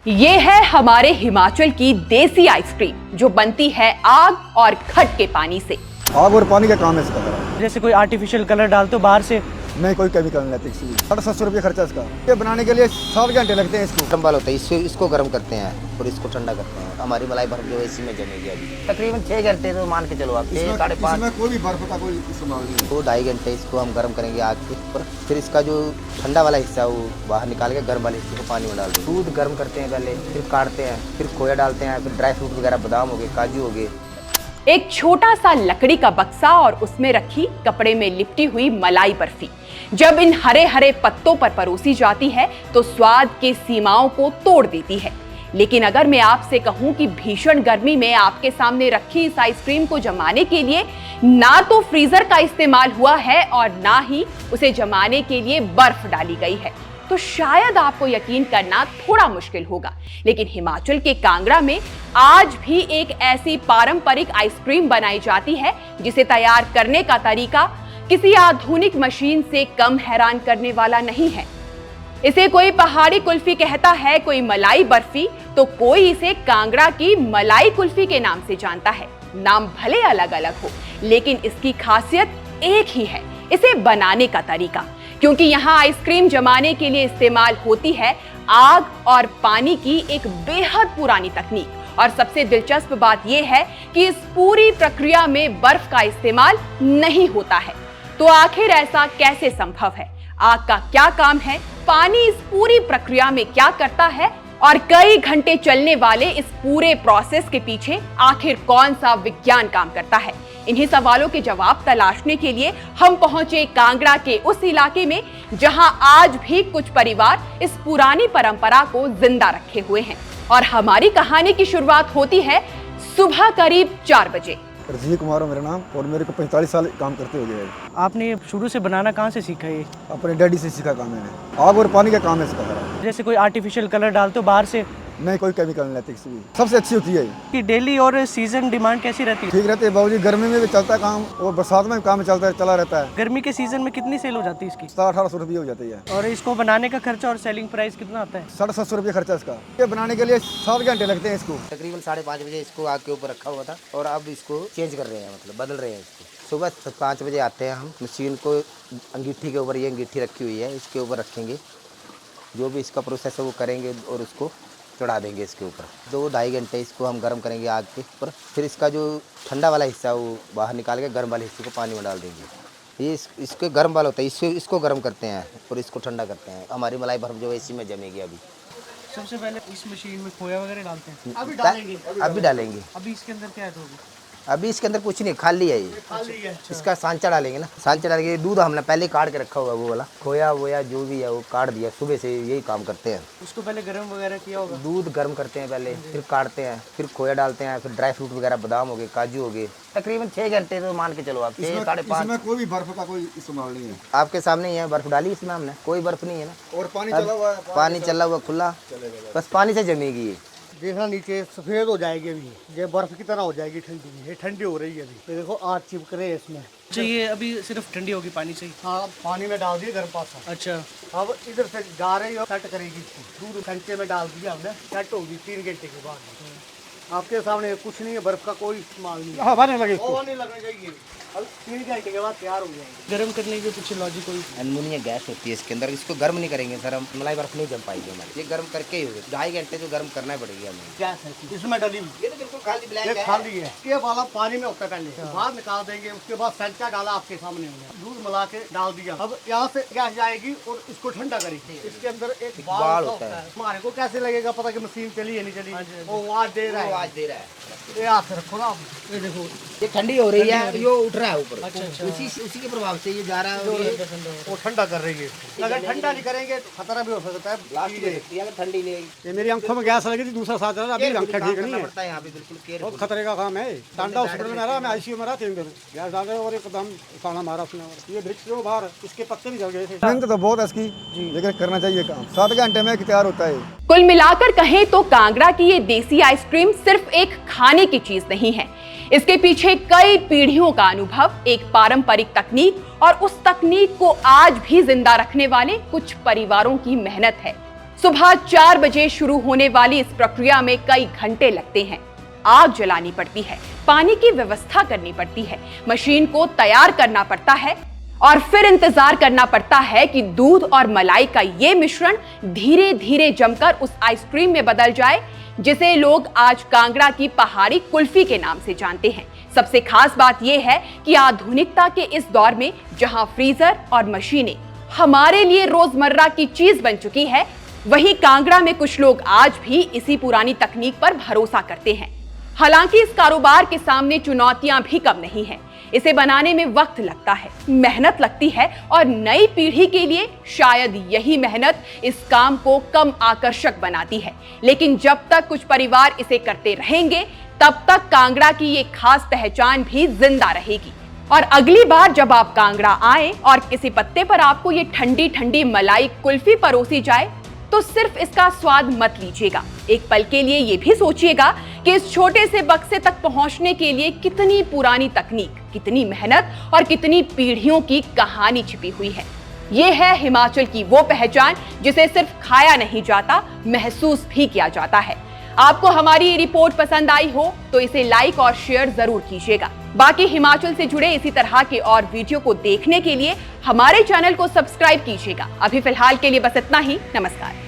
ये है हमारे हिमाचल की देसी आइसक्रीम जो बनती है आग और खट के पानी से। आग और पानी का काम है इसका। जैसे कोई आर्टिफिशियल कलर डालते हो बाहर से, नहीं कोई केमिकल नहीं लगती। 750 रुपये खर्चा इसका। ये बनाने के लिए 7 घंटे लगते हैं। इसको ठंडा होता है, इसको गर्म करते हैं और इसको ठंडा करते हैं। हमारी मलाई बर्फ जो है इसी में जमेगी अभी तकरीबन 6 घंटे तो मान के चलो आप, 6-5। इसमें कोई भी बर्फ का कोई इस्तेमाल नहीं। 2-2.5 घंटे इसको हम गर्म करेंगे आग के ऊपर। फिर इसका जो ठंडा वाला हिस्सा है वो बाहर निकाल के गर्म वाले हिस्से को पानी में डाल दें। दूध गर्म करते हैं पहले, फिर काटते हैं, फिर खोया डालते हैं, फिर ड्राई फ्रूट वगैरह बादाम हो गए, काजू हो गए। एक छोटा सा लकड़ी का बक्सा और उसमें रखी कपड़े में लिपटी हुई मलाई बर्फी जब इन हरे हरे पत्तों पर परोसी जाती है तो स्वाद के सीमाओं को तोड़ देती है। लेकिन अगर मैं आपसे कहूं कि भीषण गर्मी में आपके सामने रखी इस आइसक्रीम को जमाने के लिए ना तो फ्रीजर का इस्तेमाल हुआ है और ना ही उसे जमाने के लिए बर्फ डाली गई है तो शायद आपको यकीन करना थोड़ा मुश्किल होगा। लेकिन हिमाचल के कांगड़ा में आज भी एक ऐसी पारंपरिक आइसक्रीम बनाई जाती है जिसे तैयार करने का तरीका किसी आधुनिक मशीन से कम हैरान करने वाला नहीं है। इसे कोई पहाड़ी कुल्फी कहता है, कोई मलाई बर्फी, तो कोई इसे कांगड़ा की मलाई कुल्फी के नाम से जानता है। नाम भले अलग अलग हो लेकिन इसकी खासियत एक ही है, इसे बनाने का तरीका। क्योंकि यहाँ आइसक्रीम जमाने के लिए इस्तेमाल होती है आग और पानी की एक बेहद पुरानी तकनीक। और सबसे दिलचस्प बात यह है कि इस पूरी प्रक्रिया में बर्फ का इस्तेमाल नहीं होता है। तो आखिर ऐसा कैसे संभव है? आग का क्या काम है, पानी इस पूरी प्रक्रिया में क्या करता है और कई घंटे चलने वाले इस पूरे प्रोसेस के पीछे आखिर कौन सा विज्ञान काम करता है? इन्हीं सवालों के जवाब तलाशने के लिए हम पहुंचे कांगड़ा के उस इलाके में जहां आज भी कुछ परिवार इस पुरानी परंपरा को जिंदा रखे हुए हैं। और हमारी कहानी की शुरुआत होती है सुबह करीब 4 बजे। रजनी कुमार है मेरा नाम और मेरे को 45 साल काम करते हो गए। आपने ये शुरू से बनाना कहाँ से सीखा ये? अपने डैडी से सीखा काम मैंने। आग और पानी का काम है इसका। जैसे कोई आर्टिफिशियल कलर डालते हो बाहर से, नहीं कोई केमिकल नहीं लगती। सबसे अच्छी होती है कि डेली और सीजन डिमांड कैसी रहती है? ठीक रहती है बाबूजी। गर्मी में भी चलता है काम और बरसात में भी काम चला रहता है। गर्मी के सीजन में कितनी सेल हो जाती है इसकी? 1700-1800 रुपये हो जाती है। और इसको बनाने का खर्चा और सेलिंग प्राइस कितना आता है? 750 रुपये खर्चा इसका। ये बनाने के लिए 7 घंटे लगते हैं इसको। तकरीबन 5:30 बजे इसको आग के ऊपर रखा हुआ था और अब इसको चेंज कर रहे हैं, मतलब बदल रहे हैं इसको। सुबह 5 बजे आते हैं हम, मशीन को अंगीठी के ऊपर, ये अंगीठी रखी हुई है, इसके ऊपर रखेंगे, जो भी इसका प्रोसेस है वो करेंगे और उसको चढ़ा देंगे इसके ऊपर। 2-2.5 घंटे इसको हम गर्म करेंगे आग के ऊपर। फिर इसका जो ठंडा वाला हिस्सा है वो बाहर निकाल के गर्म वाले हिस्से को पानी में डाल देंगे। ये इसके गर्म वाला होता है, इसको गर्म करते हैं और इसको ठंडा करते हैं। हमारी मलाई बर्फ जो है इसी में जमेगी अभी। सबसे पहले इस मशीन में खोया वगैरह डालते हैं? अभी डालेंगे। अभी इसके अंदर क्या है? तो अभी इसके अंदर कुछ नहीं, खाली है ये। इसका सांचा डालेंगे ना, सांचा डालेंगे। दूध हमने पहले काट के रखा हुआ है, वो वाला खोया वोया जो भी है वो काट दिया। सुबह से यही काम करते हैं। उसको पहले गर्म वगैरह किया होगा? दूध गर्म करते हैं पहले, फिर काटते हैं, फिर खोया डालते हैं, फिर ड्राई फ्रूट वगैरह बादाम हो गए, काजू हो गए। तकरीबन 6 घंटे तो मान के चलो आप, 6-5। इसमें कोई भी बर्फ का कोई इस्तेमाल नहीं है। आपके सामने ही है, बर्फ डाली इसमें हमने, कोई बर्फ नहीं है ना। और पानी चला हुआ है, पानी चला हुआ खुला, बस पानी से जमेगी ये। देखना नीचे सफेद हो जाएगी अभी, ये बर्फ की तरह हो जाएगी ठंडी। ये ठंडी हो रही है अभी, ये देखो आग चिपक रहे हैं इसमें। अच्छा, ये अभी सिर्फ ठंडी होगी पानी से ही? हाँ, पानी में डाल दिए गर्म पासा। अच्छा, अब इधर से जा रही है, सेट करेगी इसको। दूध घंटे में डाल दिया हमने, सेट होगी 3 घंटे के बाद। आपके सामने कुछ नहीं है, बर्फ का कोई इस्तेमाल नहीं है। हवा नहीं लगे। हवा नहीं लगनी चाहिए। अब 3 घंटे के बाद तैयार हो जाएगी। गर्म करने के पीछे लॉजिक कोई? अमोनिया गैस होती है इसके अंदर, इसको गर्म नहीं करेंगे सर हम, मलाई बर्फ नहीं जम पाएगी हमारी। ये गर्म करके ही होगी, 2.5 घंटे तो गर्म करना पड़ेगी हमें। गैस है इसमें डली हुई, ये तो बिल्कुल खाली ब्लैक ये है। खाली है। ये वाला पानी में होता है पहले, बाहर निकाल देंगे। उसके बाद संचा डाला आपके सामने, दूध मिला के डाल दिया। अब यहाँ से गैस जाएगी और इसको ठंडा करेगी। इसके अंदर एक बाल होता है। हमारे को कैसे लगेगा पता कि मशीन चली है नहीं चली? वो आवाज दे रहा है, आवाज दे रहा है। ये हाथ से रखो ना आप, ये देखो ये ठंडी हो रही है, ये उठ रहा है ऊपर। उसी के प्रभाव से ये जा रहा है। वो ठंडा कर रही है। अगर ठंडा नहीं करेंगे तो खतरा भी हो सकता है। अगर ठंडी नहीं, ये मेरी आंखों में गैस लगी थी, दूसरा साथ अभी आंखें ठीक नहीं है। पड़ता है यहाँ पे, बिल्कुल केयर। बहुत खतरे का काम है। टांडा हॉस्पिटल में रहा, मैं आईसीयू में रहा 3 दिन। गैस डाल रहे और एकदम खाना मारा उसने। ये वृक्ष जो बाहर, इसके पत्ते भी जल गए थे। मेहनत तो बहुत है इसकी, लेकिन करना चाहिए काम। 7 घंटे में तैयार होता है। कुल मिलाकर कहें तो कांगड़ा की ये देसी आइसक्रीम सिर्फ एक खाने की चीज नहीं है, इसके पीछे कई पीढ़ियों का अनुभव, एक पारंपरिक तकनीक और उस तकनीक को आज भी जिंदा रखने वाले कुछ परिवारों की मेहनत है। सुबह 4 बजे शुरू होने वाली इस प्रक्रिया में कई घंटे लगते हैं। आग जलानी पड़ती है, पानी की व्यवस्था करनी पड़ती है, मशीन को तैयार करना पड़ता है और फिर इंतजार करना पड़ता है कि दूध और मलाई का ये मिश्रण धीरे धीरे जमकर उस आइसक्रीम में बदल जाए जिसे लोग आज कांगड़ा की पहाड़ी कुल्फी के नाम से जानते हैं। सबसे खास बात यह है कि आधुनिकता के इस दौर में जहां फ्रीजर और मशीनें हमारे लिए रोजमर्रा की चीज बन चुकी है, वहीं कांगड़ा में कुछ लोग आज भी इसी पुरानी तकनीक पर भरोसा करते हैं। हालांकि इस कारोबार के सामने चुनौतियां भी कम नहीं हैं। इसे बनाने में वक्त लगता है, मेहनत लगती है और नई पीढ़ी के लिए शायद यही मेहनत इस काम को कम आकर्षक बनाती है। लेकिन जब तक कुछ परिवार इसे करते रहेंगे, तब तक कांगड़ा की ये खास पहचान भी जिंदा रहेगी। और अगली बार जब आप कांगड़ा आए और किसी पत्ते पर आपको ये ठंडी ठंडी मलाई कुल्फी परोसी जाए, तो सिर्फ इसका स्वाद मत लीजिएगा, एक पल के लिए ये भी सोचिएगा कि इस छोटे से बक्से तक पहुंचने के लिए कितनी पुरानी तकनीक, कितनी मेहनत और कितनी पीढ़ियों की कहानी छिपी हुई है। ये है हिमाचल की वो पहचान जिसे सिर्फ खाया नहीं जाता, महसूस भी किया जाता है। आपको हमारी ये रिपोर्ट पसंद आई हो तो इसे लाइक और शेयर जरूर कीजिएगा। बाकी हिमाचल से जुड़े इसी तरह के और वीडियो को देखने के लिए हमारे चैनल को सब्सक्राइब कीजिएगा। अभी फिलहाल के लिए बस इतना ही। नमस्कार।